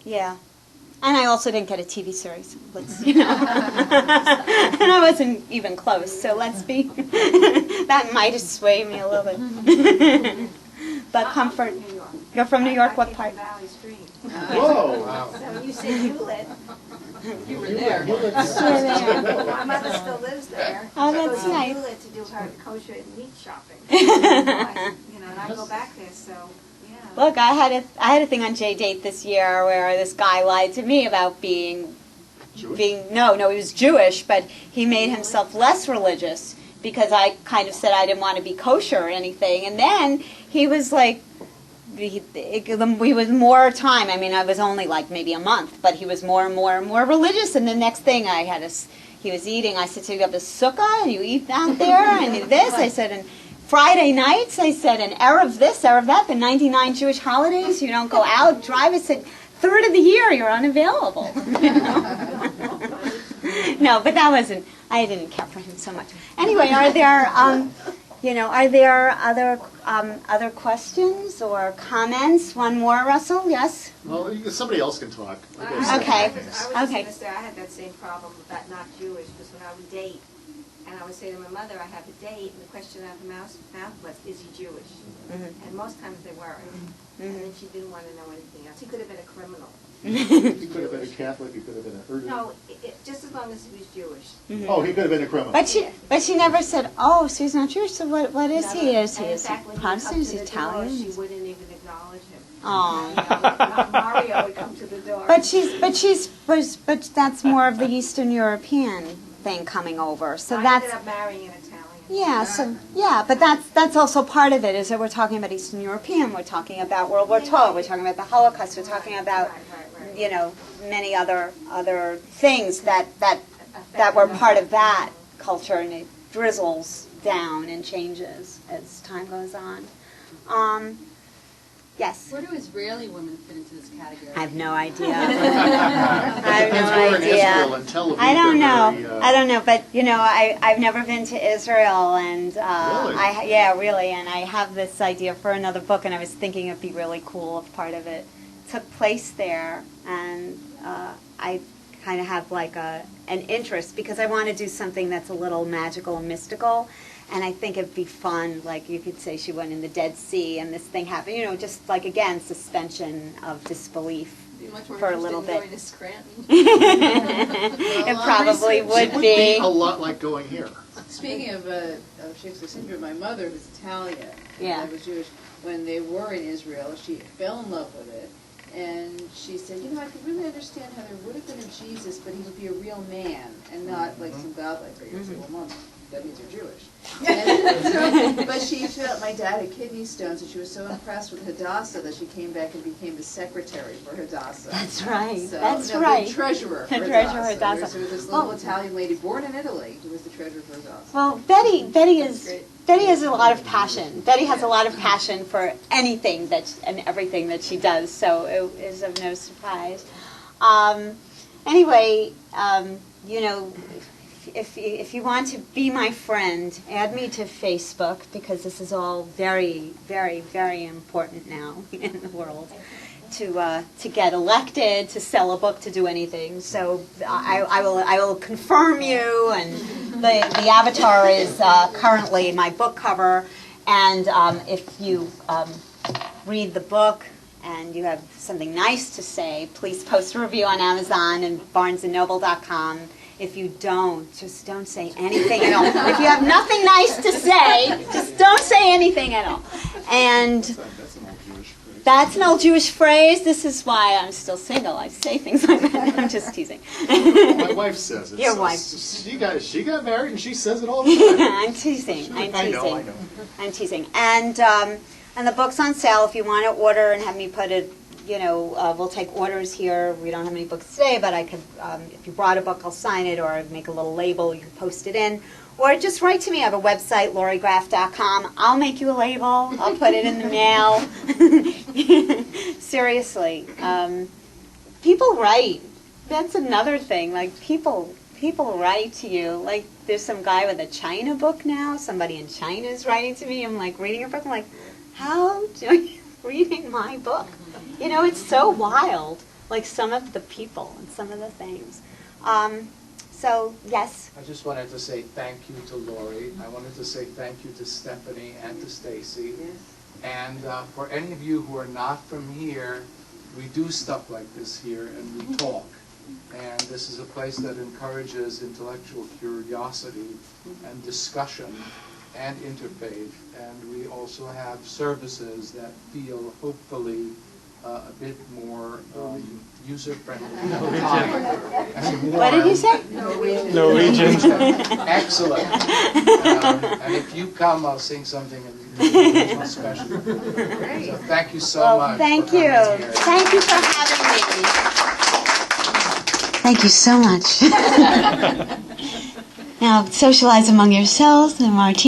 Yeah. And I also didn't get a TV series. Let's, and I wasn't even close. So let's be. That might have swayed me a little bit. But comfort. You're from New York. What part? Valley Stream. Whoa! Wow. So when you said Hewlett, You were there. my mother still lives there. Oh, that's She goes to nice. Hewlett to do her kosher and meat shopping. And I go back there, so yeah. Look, I had a thing on J-Date this year where this guy lied to me about being no, he was Jewish, but he made himself less religious because I kind of said I didn't want to be kosher or anything, and then he was like. He was more time. I mean, I was only like maybe a month, but he was more and more and more religious. And the next thing he was eating. I said, so you have a sukkah and you eat out there and this. I said, and Friday nights. I said, and Erev this, Erev that. The 99 Jewish holidays. You don't go out, drive. I said, third of the year you're unavailable. No, but that wasn't. I didn't care for him so much. Anyway, are there? Are there other questions or comments? One more, Russell? Yes? Well, somebody else can talk. Okay. I was just Okay. going to say, I had that same problem about not Jewish, because when I would date, and I would say to my mother, I have a date, and the question out of her mouth was, is he Jewish? Mm-hmm. And most times they weren't. And then she didn't want to know anything else. He could have been a criminal. He could have been a Catholic, he could have been a Urdu. No, just as long as he was Jewish. Oh, he could have been a criminal. But she never said, oh, so he's not Jewish, so what is he? Is he And in fact, when he would come Protestant? Is to he the door, Italian? she wouldn't even acknowledge him. Oh. Mario would come to the door. But that's more of the Eastern European thing coming over. So I that's ended up marrying an Italian. but that's also part of it, is that we're talking about Eastern European, we're talking about World War II, we're talking about the Holocaust, we're talking about many other things that were part of that culture, and it drizzles down and changes as time goes on. Yes? Where do Israeli women fit into this category? I have no idea. I have no idea. I don't know, but I've never been to Israel, and Really? and I have this idea for another book, and I was thinking it'd be really cool if part of it took place there, and I kind of have like an interest because I want to do something that's a little magical and mystical. And I think it'd be fun, like you could say she went in the Dead Sea and this thing happened, just like, again, suspension of disbelief for a little bit. Going to Scranton. It probably would be. A lot like going here. Speaking of Shiksa syndrome, my mother was Italian. Yeah. I was Jewish. When they were in Israel, she fell in love with it. And she said, I could really understand how there would have been a Jesus, but he would be a real man and not like some godlike figure. So, well, Mom, that means you're Jewish. But she felt my dad had kidney stones, and she was so impressed with Hadassah that she came back and became the secretary for Hadassah. That's right. The treasurer for Hadassah. There was this little Italian lady born in Italy who was the treasurer for Hadassah. Well, Betty has a lot of passion. Betty has a lot of passion for anything and everything that she does, so it is of no surprise. Anyway, if you want to be my friend, add me to Facebook, because this is all very, very, very important now in the world. To get elected, to sell a book, to do anything. So I will confirm you, and the avatar is currently my book cover. And if you read the book and you have something nice to say, please post a review on Amazon and BarnesandNoble.com. If you don't, just don't say anything at all. If you have nothing nice to say, just don't say anything at all. And that's an old Jewish phrase. This is why I'm still single. I say things like that. I'm just teasing. My wife says it. Your wife. She got married and she says it all the time. I'm teasing. I know. I'm teasing. And the book's on sale. If you want to order and have me put it, we'll take orders here. We don't have any books today, but I could, if you brought a book, I'll sign it, or make a little label. You can post it in. Or just write to me. I have a website, lauriegraff.com. I'll make you a label. I'll put it in the mail. Seriously. People write. That's another thing. Like, people write to you. Like, there's some guy with a China book now. Somebody in China is writing to me. I'm like, reading your book. I'm like, how do you reading my book? It's so wild. like some of the people and some of the things. So, yes. I just wanted to say thank you to Laurie. I wanted to say thank you to Stephanie and to Stacy. And for any of you who are not from here, we do stuff like this here and we talk. And this is a place that encourages intellectual curiosity and discussion and interfaith. And we also have services that feel hopefully a bit more user-friendly. What did you say? Norwegian. Excellent. And if you come, I'll sing something special. So thank you so much. Thank for you. coming here. Thank you for having me. Thank you so much. Now, socialize among yourselves, the martini.